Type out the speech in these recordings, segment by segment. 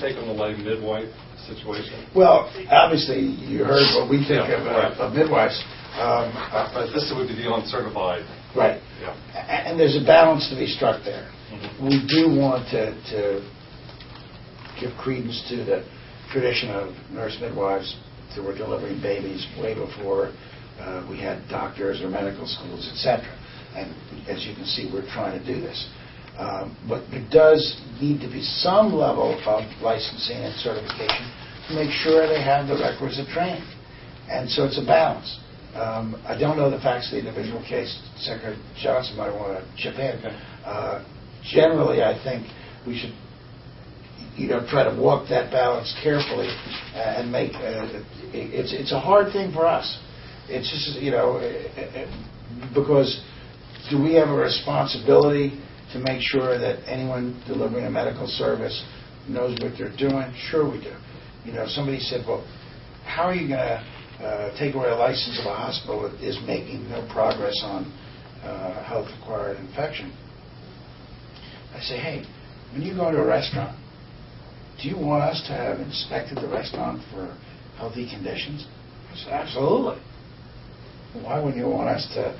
take on the lay midwife situation? Well, obviously, you heard what we think of midwives. But this would be the uncertified. Right. Yeah. And there's a balance to be struck there. Mm-hmm. We do want to give credence to the tradition of nurse midwives that were delivering babies way before we had doctors or medical schools, etc. And as you can see, we're trying to do this. But there does need to be some level of licensing and certification to make sure they have the requisite training. And so it's a balance. I don't know the facts of the individual case. Secretary Johnson might want to chip in. Generally, I think we should, try to walk that balance carefully and make. It's a hard thing for us. It's just because do we have a responsibility to make sure that anyone delivering a medical service knows what they're doing? Sure, we do. Somebody said, well, how are you going to take away a license of a hospital that is making no progress on health-acquired infection? I say, hey, when you go to a restaurant, do you want us to have inspected the restaurant for healthy conditions? I said, absolutely. Why wouldn't you want us to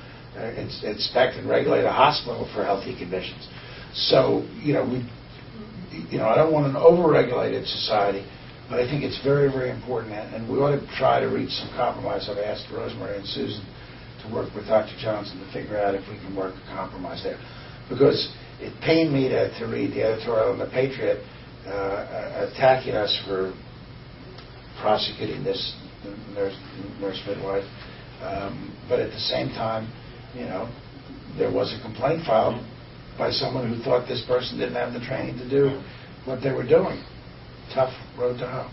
inspect and regulate a hospital for healthy conditions? So, I don't want an over-regulated society, but I think it's very, very important, and we ought to try to reach some compromise. I've asked Rosemary and Susan to work with Dr. Johnson to figure out if we can work a compromise there. Because it pained me to read the editorial in the Patriot attacking us for prosecuting this nurse midwife. But at the same time, there was a complaint filed by someone who thought this person didn't have the training to do what they were doing. Tough road to hoe.